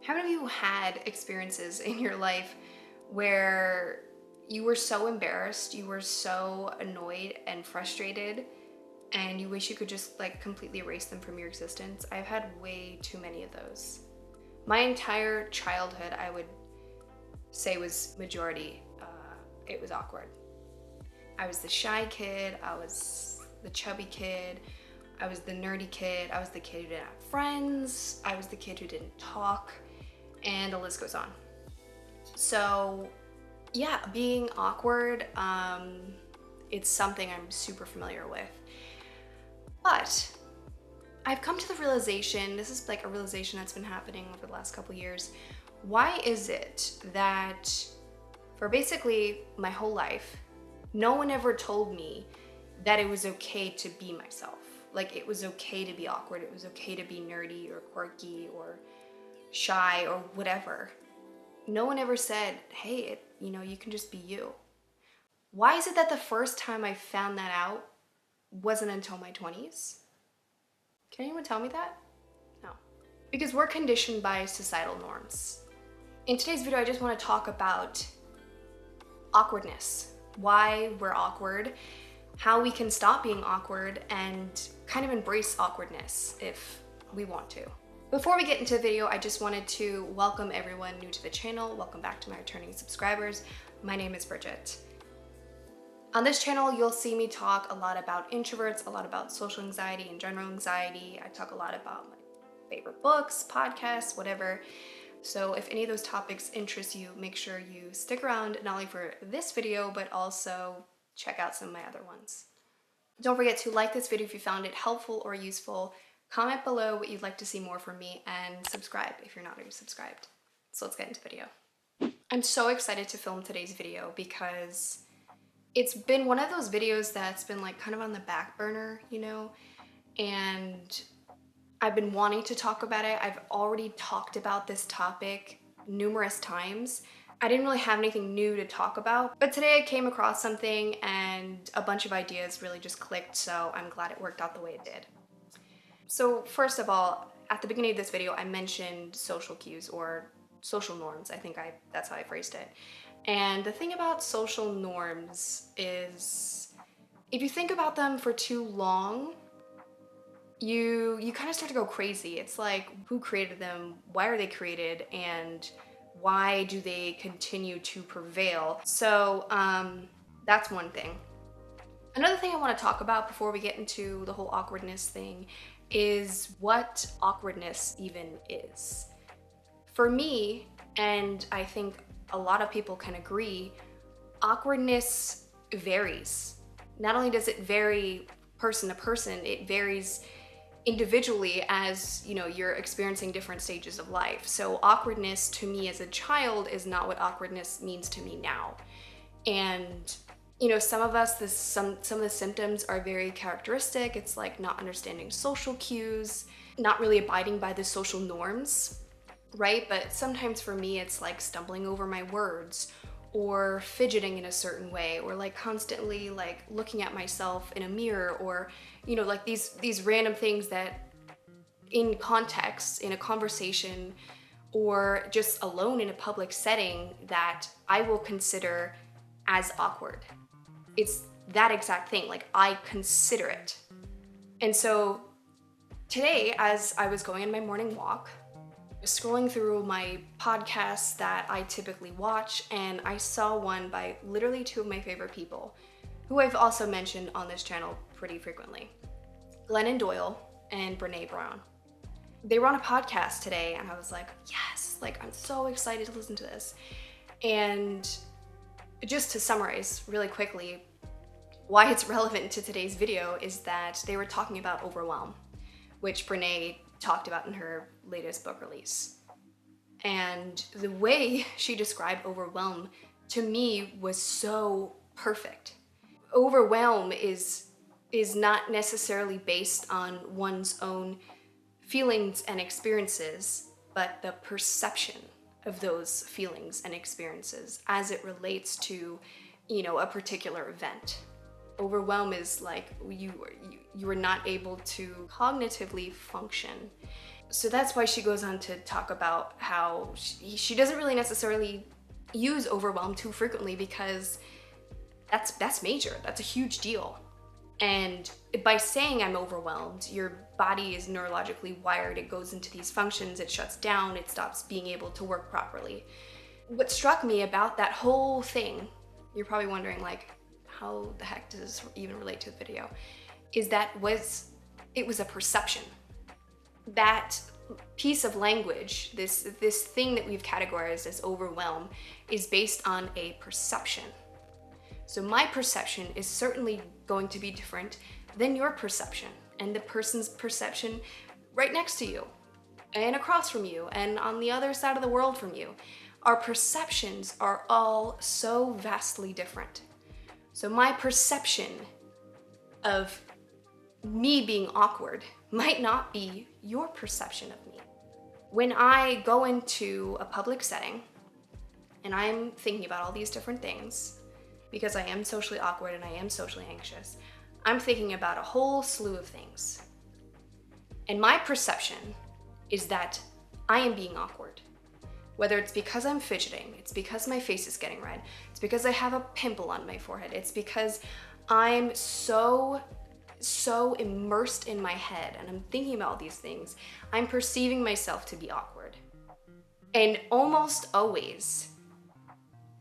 How many of you had experiences in your life where you were so embarrassed, you were so annoyed and frustrated, and you wish you could just like completely erase them from your existence? I've had way too many of those. My entire childhood, I would say, was majority, it was awkward. I was the shy kid, I was the chubby kid, I was the nerdy kid, I was the kid who didn't have friends, I was the kid who didn't talk, and the list goes on. So yeah, being awkward, it's something I'm super familiar with. But I've come to the realization, this is like a realization that's been happening over the last couple years. Why is it that for basically my whole life, no one ever told me that it was okay to be myself? Like, it was okay to be awkward, it was okay to be nerdy or quirky or shy or whatever. No one ever said, hey, you can just be you. Why is it that the first time I found that out wasn't until my 20s? Can anyone tell me that? No. Because we're conditioned by societal norms. In today's video, I just want to talk about awkwardness, why we're awkward, how we can stop being awkward, and kind of embrace awkwardness if we want to. Before we get into the video, I just wanted to welcome everyone new to the channel. Welcome back to my returning subscribers. My name is Bridget. On this channel, you'll see me talk a lot about introverts, a lot about social anxiety and general anxiety. I talk a lot about my favorite books, podcasts, whatever. So if any of those topics interest you, make sure you stick around not only for this video, but also check out some of my other ones. Don't forget to like this video if you found it helpful or useful. Comment below what you'd like to see more from me, and subscribe if you're not already subscribed. So let's get into the video. I'm so excited to film today's video because it's been one of those videos that's been like kind of on the back burner, and I've been wanting to talk about it. I've already talked about this topic numerous times. I didn't really have anything new to talk about, but today I came across something and a bunch of ideas really just clicked, so I'm glad it worked out the way it did. So first of all, at the beginning of this video, I mentioned social cues or social norms. I think that's how I phrased it. And the thing about social norms is, if you think about them for too long, you kind of start to go crazy. It's like, who created them? Why are they created? And why do they continue to prevail? So that's one thing. Another thing I want to talk about before we get into the whole awkwardness thing is what awkwardness even is. For me, and I think a lot of people can agree, awkwardness varies. Not only does it vary person to person, it varies individually as you're experiencing different stages of life. So awkwardness to me as a child is not what awkwardness means to me now. And some of us, some of the symptoms are very characteristic. It's like not understanding social cues, not really abiding by the social norms, right? But sometimes for me, it's like stumbling over my words or fidgeting in a certain way, or like constantly like looking at myself in a mirror, or like these random things that in context, in a conversation, or just alone in a public setting, that I will consider as awkward. It's that exact thing, like I consider it. And so today, as I was going on my morning walk, scrolling through my podcasts that I typically watch, and I saw one by literally two of my favorite people, who I've also mentioned on this channel pretty frequently, Glennon Doyle and Brene Brown. They were on a podcast today, and I was like, yes, like I'm so excited to listen to this. And just to summarize really quickly, why it's relevant to today's video is that they were talking about overwhelm, which Brene talked about in her latest book release. And the way she described overwhelm to me was so perfect. Overwhelm is not necessarily based on one's own feelings and experiences, but the perception of those feelings and experiences as it relates to, a particular event. Overwhelm is like you are not able to cognitively function. So that's why she goes on to talk about how she doesn't really necessarily use overwhelm too frequently, because that's major. That's a huge deal. And by saying I'm overwhelmed, your body is neurologically wired. It goes into these functions, it shuts down, it stops being able to work properly. What struck me about that whole thing, you're probably wondering, like, how the heck does this even relate to the video, is that it was a perception. That piece of language, this thing that we've categorized as overwhelm, is based on a perception. So my perception is certainly going to be different than your perception, and the person's perception right next to you, and across from you, and on the other side of the world from you. Our perceptions are all so vastly different. So my perception of me being awkward might not be your perception of me. When I go into a public setting and I'm thinking about all these different things, because I am socially awkward and I am socially anxious, I'm thinking about a whole slew of things. And my perception is that I am being awkward. Whether it's because I'm fidgeting, it's because my face is getting red, it's because I have a pimple on my forehead, it's because I'm so immersed in my head and I'm thinking about all these things, I'm perceiving myself to be awkward. And almost always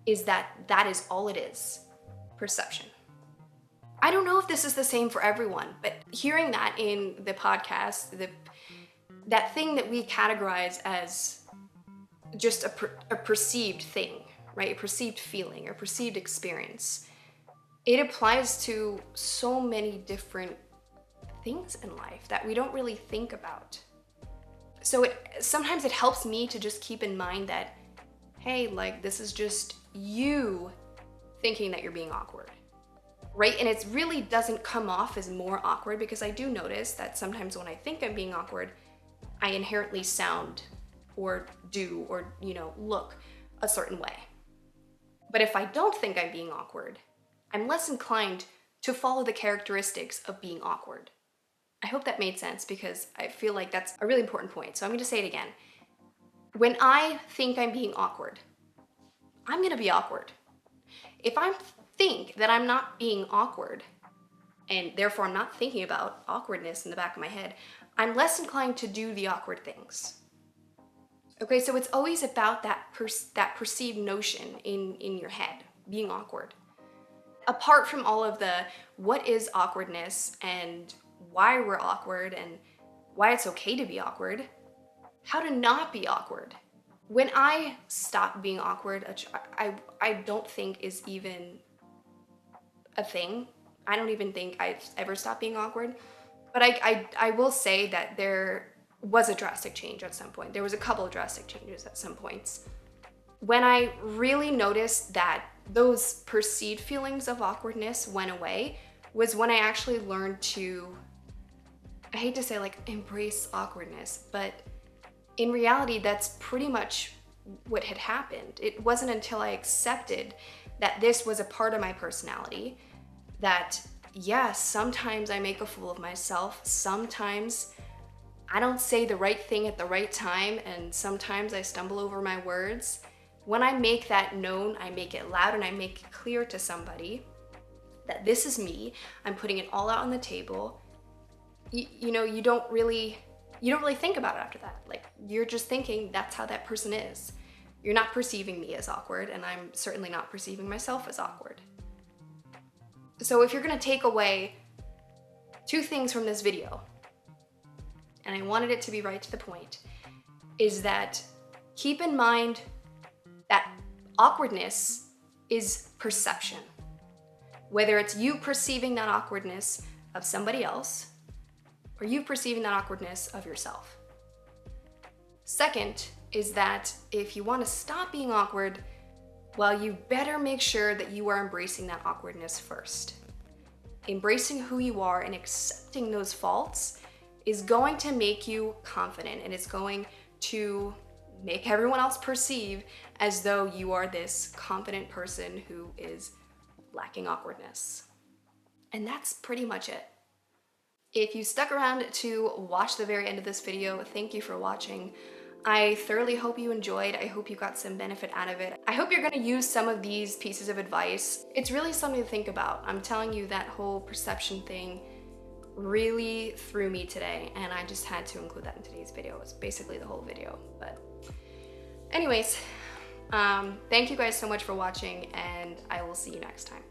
is that is all it is, perception. I don't know if this is the same for everyone, but hearing that in the podcast, that thing that we categorize as just a perceived thing, right? A perceived feeling or perceived experience, it applies to so many different things in life that we don't really think about. So sometimes it helps me to just keep in mind that, hey, like, this is just you thinking that you're being awkward, right? And it really doesn't come off as more awkward, because I do notice that sometimes when I think I'm being awkward, I inherently sound or do or, look a certain way. But if I don't think I'm being awkward, I'm less inclined to follow the characteristics of being awkward. I hope that made sense, because I feel like that's a really important point. So I'm going to say it again. When I think I'm being awkward, I'm going to be awkward. If I think that I'm not being awkward, and therefore I'm not thinking about awkwardness in the back of my head, I'm less inclined to do the awkward things. Okay, so it's always about that perceived notion in your head, being awkward. Apart from all of the what is awkwardness and why we're awkward and why it's okay to be awkward, how to not be awkward. When I stop being awkward, I don't think is even a thing. I don't even think I've ever stopped being awkward. But I will say that there was a drastic change at some point. There was a couple of drastic changes at some points. When I really noticed that those perceived feelings of awkwardness went away was when I actually learned to, I hate to say like embrace awkwardness, but in reality, that's pretty much what had happened. It wasn't until I accepted that this was a part of my personality that, yes, sometimes I make a fool of myself. Sometimes I don't say the right thing at the right time, and sometimes I stumble over my words. When I make that known, I make it loud and I make it clear to somebody that this is me. I'm putting it all out on the table. You don't really think about it after that. Like, you're just thinking that's how that person is. You're not perceiving me as awkward, and I'm certainly not perceiving myself as awkward. So if you're gonna take away two things from this video, and I wanted it to be right to the point, is that keep in mind that awkwardness is perception. Whether it's you perceiving that awkwardness of somebody else, or you perceiving that awkwardness of yourself. Second is that if you want to stop being awkward, well, you better make sure that you are embracing that awkwardness first. Embracing who you are and accepting those faults is going to make you confident, and it's going to make everyone else perceive as though you are this confident person who is lacking awkwardness. And that's pretty much it. If you stuck around to watch the very end of this video, thank you for watching. I thoroughly hope you enjoyed. I hope you got some benefit out of it. I hope you're gonna use some of these pieces of advice. It's really something to think about. I'm telling you, that whole perception thing really threw me today, and I just had to include that in today's video. It's basically the whole video, but anyways, thank you guys so much for watching, and I will see you next time.